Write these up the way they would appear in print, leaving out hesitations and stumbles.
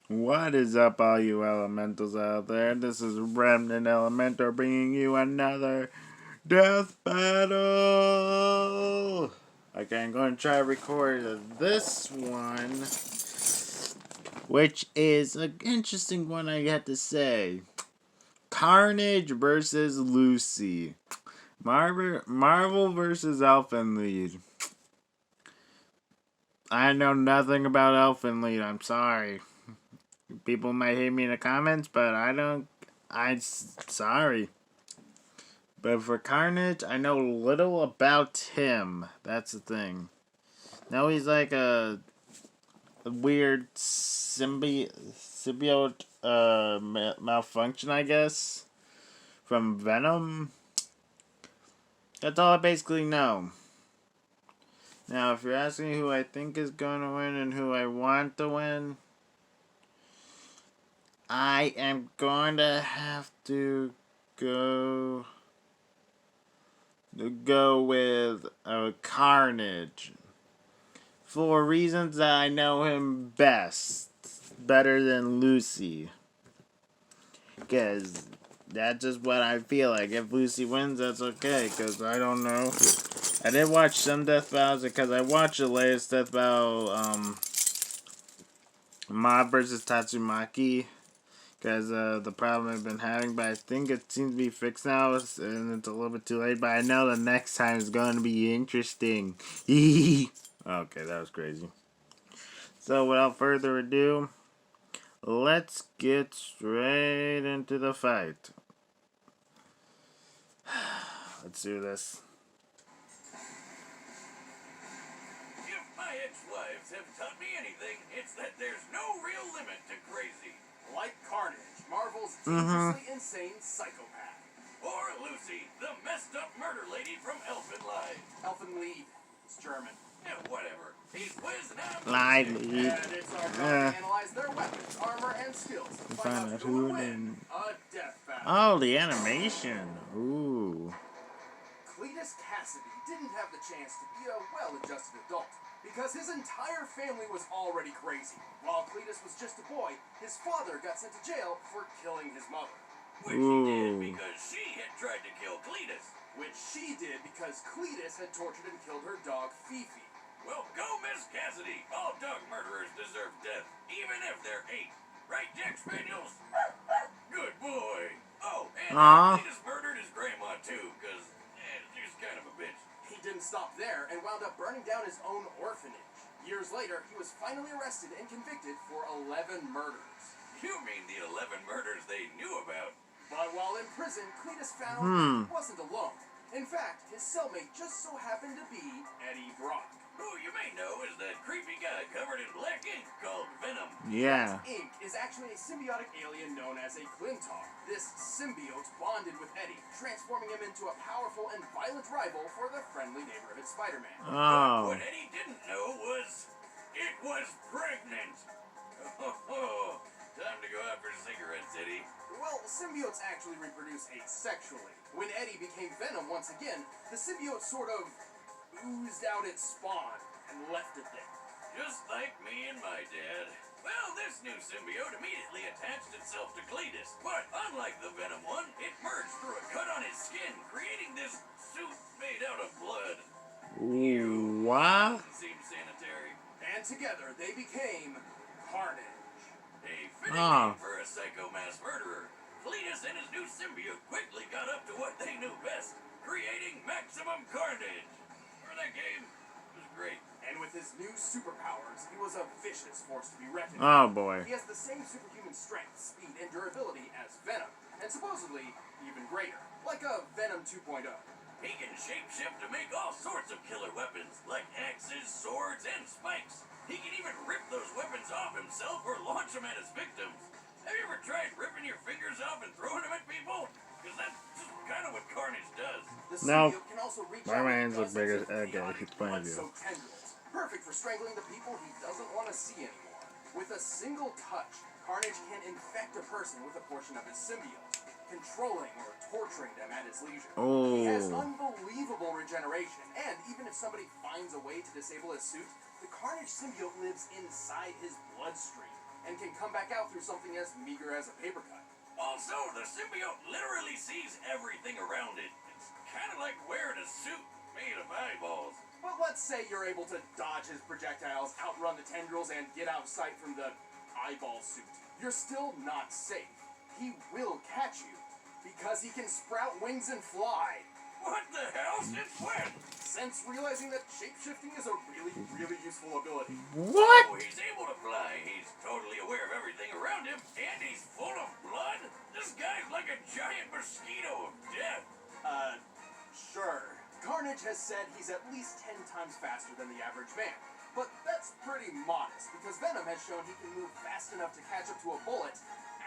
What is up, all you elementals out there? This is Remnant Elementor bringing you another Death Battle! Okay, I'm going to try to record this one, which is an interesting one, I have to say. Carnage versus Lucy. Marvel versus Elfenlied. I know nothing about Elfenlied, I'm sorry. People might hate me in the comments, but I'm sorry. But for Carnage, I know little about him. That's the thing. Now he's like a weird symbiote malfunction, I guess, from Venom. That's all I basically know. Now, if you're asking who I think is going to win and who I want to win, I am going to have to go with Carnage. For reasons that I know him best. Better than Lucy. Because that's just what I feel like. If Lucy wins, that's okay. Because I don't know. I did watch some Death Battles because I watched the latest Death Battle, Mob versus Tatsumaki. Because the problem I've been having, but I think it seems to be fixed now, and it's a little bit too late, but I know the next time is going to be interesting. Okay, that was crazy. So, without further ado, let's get straight into the fight. Let's do this. If my ex-wives have taught me anything, it's that there's no real limit to crazy. Like Carnage, Marvel's dangerously insane psychopath. Or Lucy, the messed up murder lady from Elfenlied. Elfenlied. It's German. Yeah, whatever. He's whiz and I'm Lively. And it's our job to analyze their weapons, armor, and skills to find out who would win a death battle. Oh, the animation. Ooh. Cletus Cassidy didn't have the chance to be a well-adjusted adult because his entire family was already crazy. While Cletus was just a boy, his father got sent to jail for killing his mother. Which he did because she had tried to kill Cletus. Which she did because Cletus had tortured and killed her dog, Fifi. Well, go Miss Cassidy. All dog murderers deserve death, even if they're 8. Right, Jack Spaniels? Good boy. Oh, and Cletus murdered his grandma, too, because she's kind of a bitch. He didn't stop there and wound up burning down his own orphanage. Years later, he was finally arrested and convicted for 11 murders. You mean the 11 murders they knew about? But while in prison, Cletus found he wasn't alone. In fact, his cellmate just so happened to be Eddie Brock. Who you may know is that creepy guy covered in black ink called Venom. Yeah. Ink is actually a symbiotic alien known as a Clintar. This symbiote bonded with Eddie, transforming him into a powerful and violent rival for the friendly neighborhood Spider-Man. Oh. But what Eddie didn't know was it was pregnant. Oh, time to go out for cigarettes, Eddie. Well, symbiotes actually reproduce asexually. When Eddie became Venom once again, the symbiote sort of oozed out its spawn and left it there. Just like me and my dad. Well, this new symbiote immediately attached itself to Cletus, but unlike the Venom one, it merged through a cut on his skin, creating this suit made out of blood. What? Doesn't seem sanitary. And together they became Carnage. A fitting name for a psycho mass murderer. Cletus and his new symbiote quickly got up to what they knew best, creating maximum carnage. For that game, it was great. And with his new superpowers, he was a vicious force to be reckoned with. Oh boy. He has the same superhuman strength, speed, and durability as Venom, and supposedly even greater, like a Venom 2.0. He can shapeshift to make all sorts of killer weapons, like axes, swords, and spikes. He can even rip those weapons off himself or launch them at his victims. Have you ever tried ripping your fingers off and throwing them at people? Because that's just kind of what Carnage does. No. Can also reach My out hands look with bigger. dozens of Okay, chaotic he's playing you. blood-soaked tendrils. Perfect for strangling the people he doesn't want to see anymore. With a single touch, Carnage can infect a person with a portion of his symbiote, controlling or torturing them at his leisure. He has unbelievable regeneration, and even if somebody finds a way to disable his suit, the Carnage symbiote lives inside his bloodstream and can come back out through something as meager as a paper cut. Also, the symbiote literally sees everything around it. It's kind of like wearing a suit made of eyeballs. But let's say you're able to dodge his projectiles, outrun the tendrils, and get out of sight from the eyeball suit. You're still not safe. He will catch you, because he can sprout wings and fly. What the hell? Since when? Since realizing that shape-shifting is a really, really useful ability. What? Oh, he's able to fly. He's totally aware of everything around him, and he's full of blood. This guy's like a giant mosquito of death. Sure. Carnage has said he's at least 10 times faster than the average man. But that's pretty modest, because Venom has shown he can move fast enough to catch up to a bullet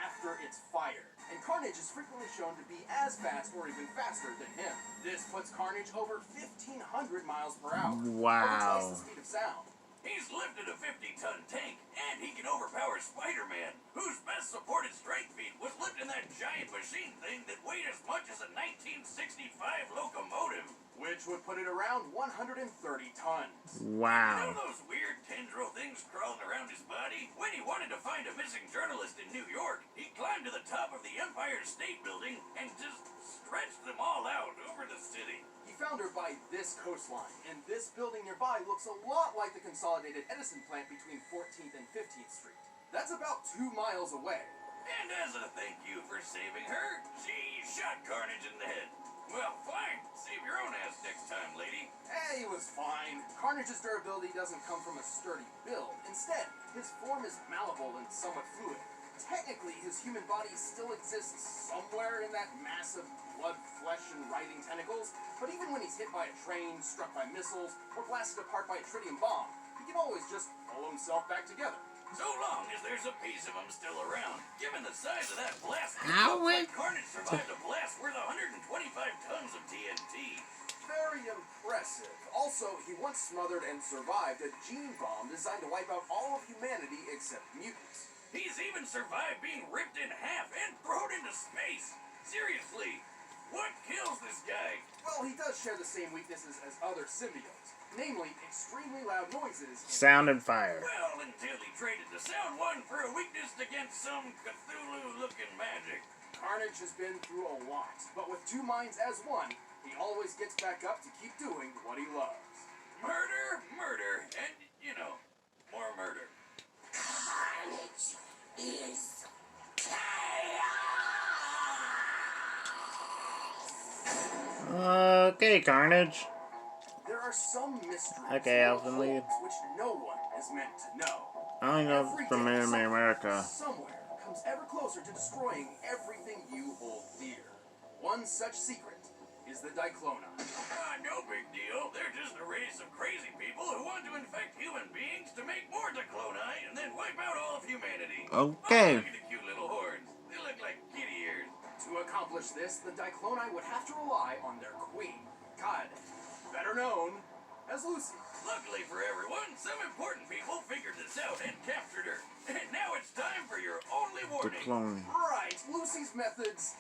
after it's fired. And Carnage is frequently shown to be as fast or even faster than him. This puts Carnage over 1,500 miles per hour. Wow. Over twice the speed of sound. He's lifted a 50-ton tank, and he can overpower Spider-Man, whose best supported strength feat was lifting that giant machine thing that weighed as much as a 1965 locomotive. Which would put it around 130 tons. You Wow. know those weird tendril things crawling around his body? When he wanted to find a missing journalist in New York, he climbed to the top of the Empire State Building and just stretched them all out over the city. He found her by this coastline, and this building nearby looks a lot like the consolidated Edison plant between 14th and 15th Street. That's about 2 miles away. And as a thank you for saving her, she shot Carnage in the head. Well, fine. Save your own ass next time, lady. He was fine. Carnage's durability doesn't come from a sturdy build. Instead, his form is malleable and somewhat fluid. Technically, his human body still exists somewhere in that mass of blood, flesh, and writhing tentacles, but even when he's hit by a train, struck by missiles, or blasted apart by a tritium bomb, he can always just pull himself back together. So long as there's a piece of him still around. Given the size of that blast, How looks is- like Carnage survived a blast worth 125 tons of TNT. Very impressive. Also, he once smothered and survived a gene bomb designed to wipe out all of humanity except mutants. He's even survived being ripped in half and thrown into space. Seriously, what kills this guy? Well, he does share the same weaknesses as other symbiotes, namely extremely loud noises. Sound and fire. Well, until he traded the sound one for a weakness against some Cthulhu-looking magic. Carnage has been through a lot, but with two minds as one, he always gets back up to keep doing what he loves. Murder, murder, and, you know, more murder. Carnage is Okay, Carnage. There are some mysteries Okay, or Alvin Lee. holes which no one is meant to know. I only know Every from day, Anime America. somewhere comes ever closer to destroying everything you hold dear. One such secret is the Diclona. No big deal. They're just a race of crazy people who want to infect human beings to make more Dicloni and then wipe out all of humanity. Okay. Oh, look at the cute little horns. They look like kitty ears. To accomplish this, the Dicloni would have to rely on their queen, God, better known as Lucy. Luckily for everyone, some important people figured this out and captured her. And now it's time for your only The warning. clone. Right, Lucy's methods,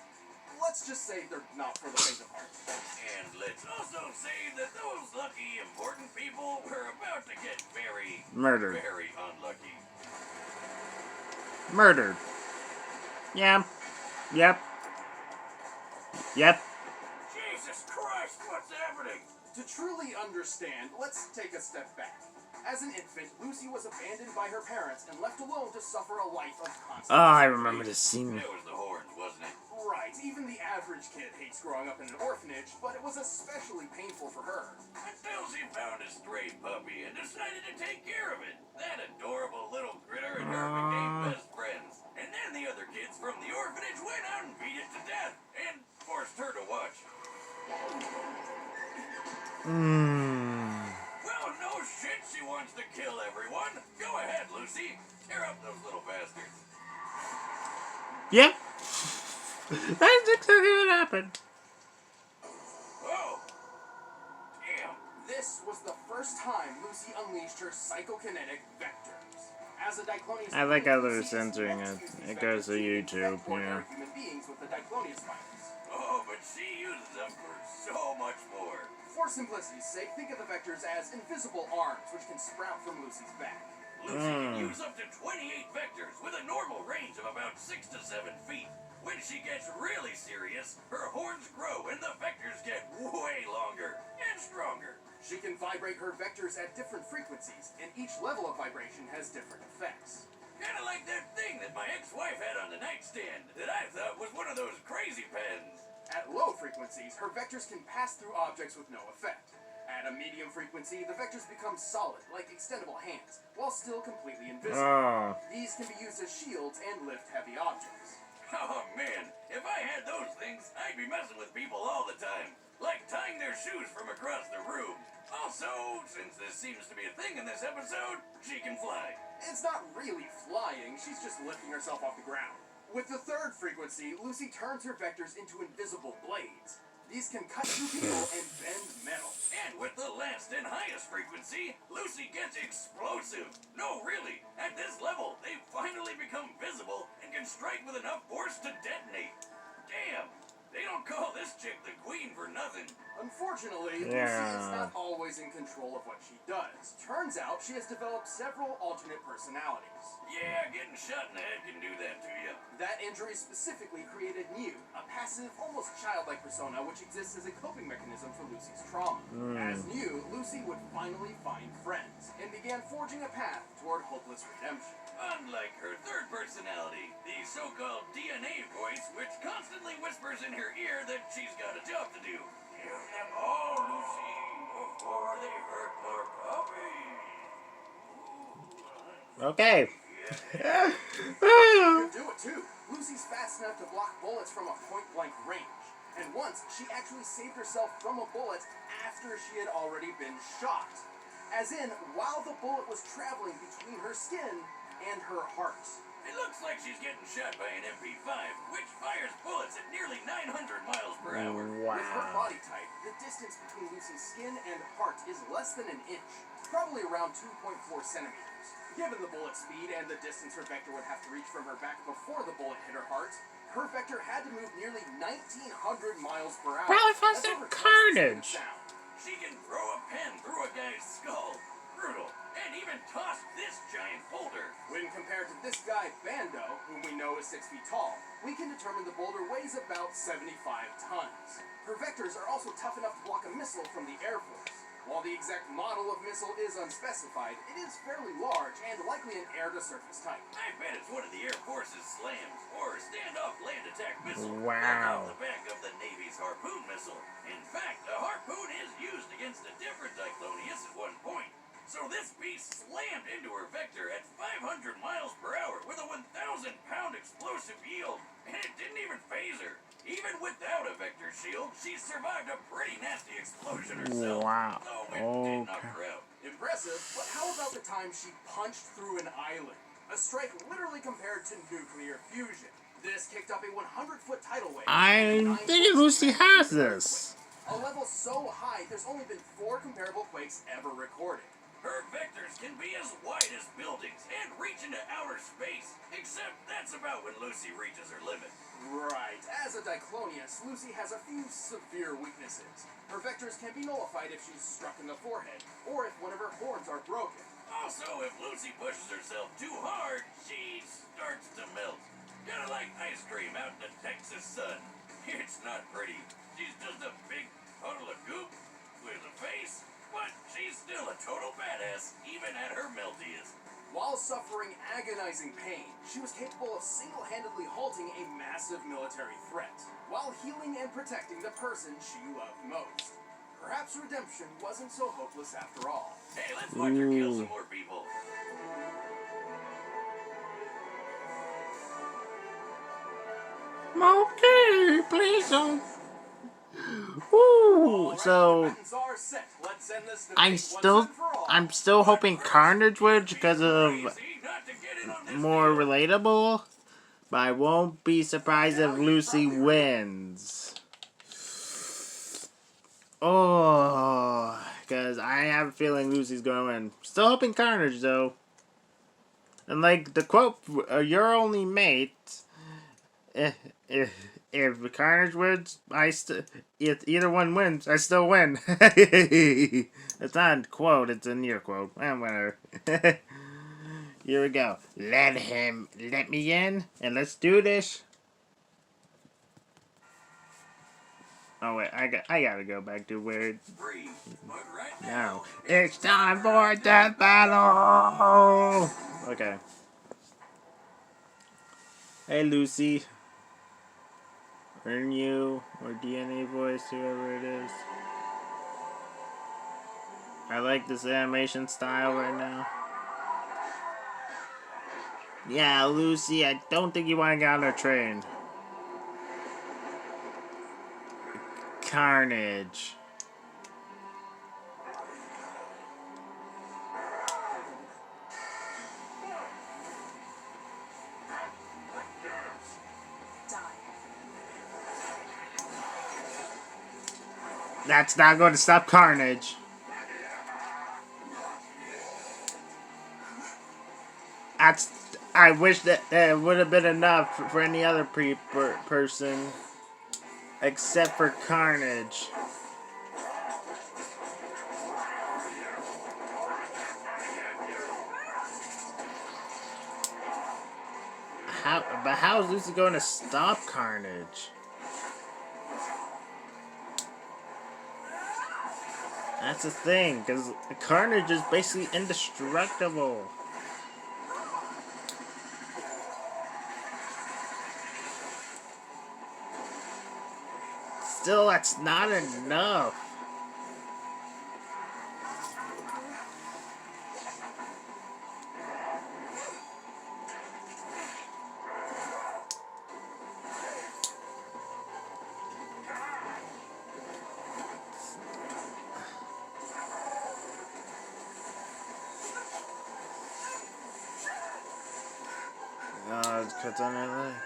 let's just say they're not for the faint of heart. And let's also say that those lucky important people were about to get very, Murdered. very unlucky. Murdered. Yeah. Yep. Yep. Jesus Christ, what's happening? To truly understand, let's take a step back. As an infant, Lucy was abandoned by her parents and left alone to suffer a life of constant Oh, I remember this scene. It was the horns, wasn't it? Right, even the average kid hates growing up in an orphanage, but it was especially painful for her. Until she found a stray puppy and decided to take care of it. That adorable little critter and her became best friends. And then the other kids from the orphanage went out and beat it to death and forced her to watch. Well, no shit, she wants to kill everyone. Go ahead, Lucy. Tear up those little bastards. Yep. That's exactly what happened. Oh. Damn. This was the first time Lucy unleashed her psychokinetic vectors. As a Diclonius, I like how they're Lucy censoring used it. these It goes to vectors YouTube, infect ordinary yeah. human beings with the Diclonius virus. Oh, but she uses them for so much more. For simplicity's sake, think of the vectors as invisible arms which can sprout from Lucy's back. Lucy can use up to 28 vectors with a normal range of about 6 to 7 feet. When she gets really serious, her horns grow and the vectors get way longer and stronger. She can vibrate her vectors at different frequencies, and each level of vibration has different effects. Kinda like that thing that my ex-wife had on the nightstand that I thought was one of those crazy pens. At low frequencies, her vectors can pass through objects with no effect. At a medium frequency, the vectors become solid, like extendable hands, while still completely invisible. These can be used as shields and lift heavy objects. Oh man, if I had those things, I'd be messing with people all the time. Like tying their shoes from across the room. Also, since this seems to be a thing in this episode, she can fly. It's not really flying, she's just lifting herself off the ground. With the third frequency, Lucy turns her vectors into invisible blades. These can cut through people and bend metal. And with the last and highest frequency, Lucy gets explosive. No, really, at this level, they finally become visible and can strike with enough force to detonate. Damn, they don't call this chick the queen for nothing. Unfortunately, Lucy is not always in control of what she does. Turns out she has developed several alternate personalities. Yeah, getting shot in the head can do that to you. That injury specifically created Mew, a passive, almost childlike persona which exists as a coping mechanism for Lucy's trauma. As Mew, Lucy would finally find friends, and began forging a path toward hopeless redemption. Unlike her third personality, the so-called DNA voice, which constantly whispers in her ear that she's got a job to do. Kill them all, Lucy, before they hurt our puppy. Okay. Could do it too. Lucy's fast enough to block bullets from a point-blank range. And once, she actually saved herself from a bullet after she had already been shot. As in, while the bullet was traveling between her skin and her heart. It looks like she's getting shot by an MP5, which fires bullets at nearly 900 miles per hour. With her body type, the distance between Lucy's skin and heart is less than an inch, probably around 2.4 centimeters. Given the bullet speed and the distance her vector would have to reach from her back before the bullet hit her heart, her vector had to move nearly 1,900 miles per hour. Probably faster than Carnage. She can throw a pen through a guy's skull. Brutal. And even toss this giant boulder. When compared to this guy, Bando, whom we know is 6 feet tall, we can determine the boulder weighs about 75 tons. Her vectors are also tough enough to block a missile from the Air Force. While the exact model of missile is unspecified, it is fairly large and likely an air-to-surface type. I bet it's one of the Air Force's SLAMs, or standoff land attack missile. Wow. Like off the back of the Navy's Harpoon missile. In fact, a Harpoon is used against a different Cyclonius at one point. So this beast slammed into her vector at 500 miles per hour with a 1,000-pound explosive yield, and it didn't even phase her. Even without a vector shield, she survived a pretty nasty explosion herself. Wow. Though it did knock her out. Impressive, but how about the time she punched through an island? A strike literally compared to nuclear fusion. This kicked up a 100-foot tidal wave. I'm thinking Lucy has this. A level so high, there's only been 4 comparable quakes ever recorded. Her vectors can be as wide as buildings and reach into outer space. Except that's about when Lucy reaches her limit. Right. As a Diclonius, Lucy has a few severe weaknesses. Her vectors can be nullified if she's struck in the forehead, or if one of her horns are broken. Also, if Lucy pushes herself too hard, she starts to melt. Kinda like ice cream out in the Texas sun. It's not pretty. She's just a big puddle of goop with a face. But she's still a total badass, even at her meltiest. While suffering agonizing pain, she was capable of single-handedly halting a massive military threat, while healing and protecting the person she loved most. Perhaps redemption wasn't so hopeless after all. Hey, let's watch her kill some more people. Okay, please don't. Ooh, so I'm still hoping Carnage wins because of more relatable, but I won't be surprised if Lucy wins. Oh, because I have a feeling Lucy's going to win. Still hoping Carnage though. And like the quote, "Your only mate." If Carnage wins, if either one wins, I still win. It's not a quote, it's a near quote. Whatever. Here we go. Let me in, and let's do this. Oh wait, I gotta go back to where Free, but right now. It's time for a death battle. Okay. Hey Lucy. Earn you or DNA voice, whoever it is. I like this animation style right now. Yeah, Lucy, I don't think you want to get on a train. Carnage. That's not going to stop Carnage. I wish that it would have been enough for any other person except for Carnage. How is Lucy going to stop Carnage? That's the thing, because Carnage is basically indestructible. Still, that's not enough. Oh, it cuts on her legs.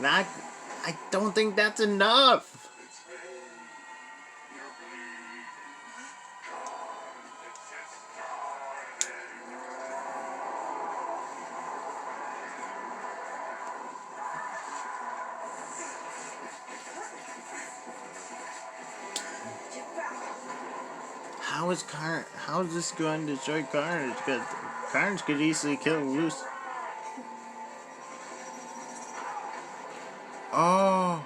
I don't think that's enough. How is this going to destroy Carnage? Because Carnage could easily kill Lucy. Oh.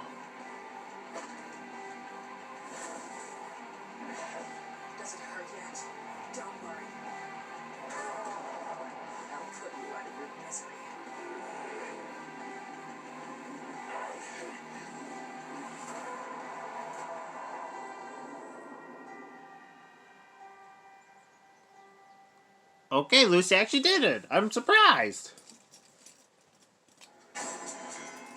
Does it hurt yet? Don't worry. I'll put you out of your misery. Okay, Lucy actually did it. I'm surprised.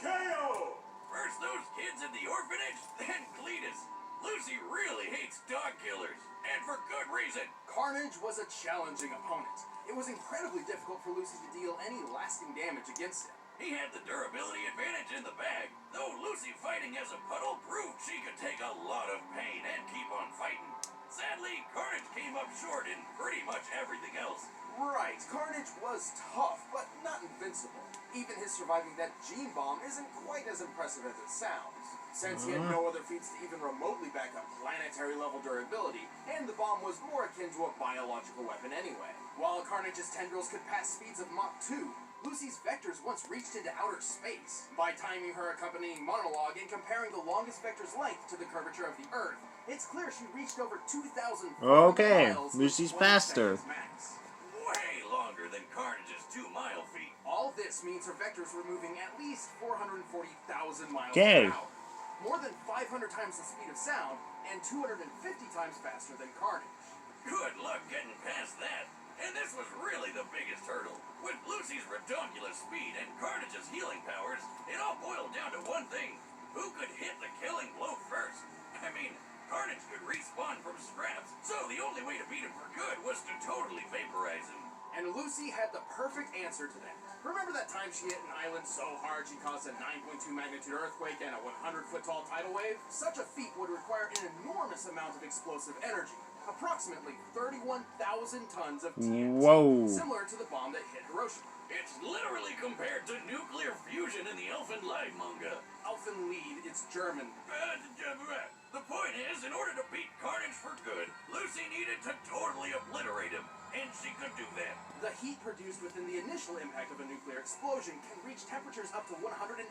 KO! First those kids in the orphanage, then Cletus. Lucy really hates dog killers, and for good reason. Carnage was a challenging opponent. It was incredibly difficult for Lucy to deal any lasting damage against him. He had the durability advantage in the bag, though Lucy fighting as a puddle proved she could take a lot of pain and keep on fighting. Sadly, Carnage came up short in pretty much everything else. Right, Carnage was tough, but not invincible. Even his surviving that gene bomb isn't quite as impressive as it sounds, since he had no other feats to even remotely back up planetary-level durability, and the bomb was more akin to a biological weapon anyway. While Carnage's tendrils could pass speeds of Mach 2, Lucy's vectors once reached into outer space. By timing her accompanying monologue and comparing the longest vector's length to the curvature of the Earth, it's clear she reached over 2,000 Okay, miles in Lucy's 20 faster. seconds max. Way longer than Carnage's 2-mile feat. All this means her vectors were moving at least 440,000 miles Okay. per hour. More than 500 times the speed of sound, and 250 times faster than Carnage. Good luck getting past that. And this was really the biggest hurdle. With Lucy's redonkulous speed and Carnage's healing powers, it all boiled down to one thing. Who could hit the killing blow first? I mean, Carnage could respawn from scraps, so the only way to beat him for good was to totally vaporize him. And Lucy had the perfect answer to that. Remember that time she hit an island so hard she caused a 9.2 magnitude earthquake and a 100-foot tall tidal wave? Such a feat would require an enormous amount of explosive energy. Approximately 31,000 tons of TNT. Whoa. Similar to the bomb that hit Hiroshima. It's literally compared to nuclear fusion in the Elfen Lied manga. Elfenlied, it's German. The point is, in order to beat Carnage for good, Lucy needed to totally obliterate him. And she could do that. The heat produced within the initial impact of a nuclear explosion can reach temperatures up to 180,000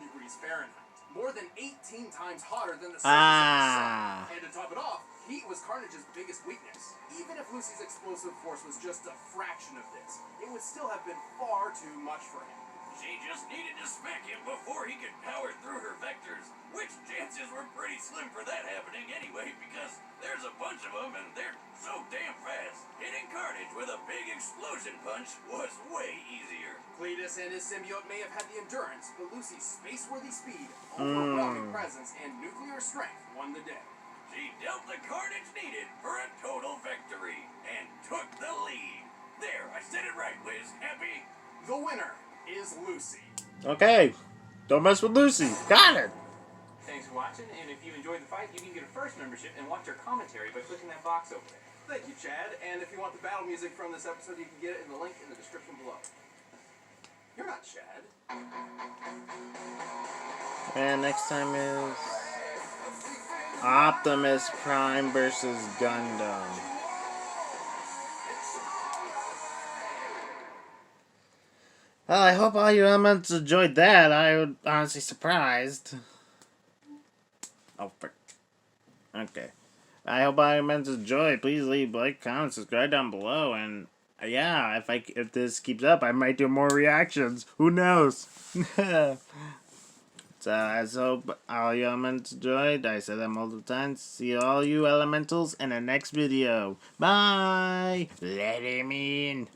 degrees Fahrenheit. More than 18 times hotter than the surface of the sun. And to top it off, heat was Carnage's biggest weakness. Even if Lucy's explosive force was just a fraction of this, it would still have been far too much for him. She just needed to smack him before he could power through her vectors, which chances were pretty slim for that happening anyway, because there's a bunch of them and they're so damn fast. Hitting Carnage with a big explosion punch was way easier. Cletus and his symbiote may have had the endurance, but Lucy's space-worthy speed, overwhelming presence, and nuclear strength won the day. She dealt the carnage needed for a total victory and took the lead. There, I said it right, Liz. Happy? The winner is Lucy. Okay. Don't mess with Lucy. Got it. Thanks for watching, and if you enjoyed the fight, you can get a first membership and watch our commentary by clicking that box over there. Thank you, Chad. And if you want the battle music from this episode, you can get it in the link in the description below. You're not Chad. And next time is Optimus Prime versus Gundam. Well, I hope all you elements enjoyed that. I was honestly surprised. Oh, frick. Okay. I hope all you elements enjoyed. Please leave a like, comment, subscribe down below, and yeah, if this keeps up, I might do more reactions. Who knows? So I hope all you elements enjoyed. I said that multiple times. See all you elementals in the next video. Bye. Let him in.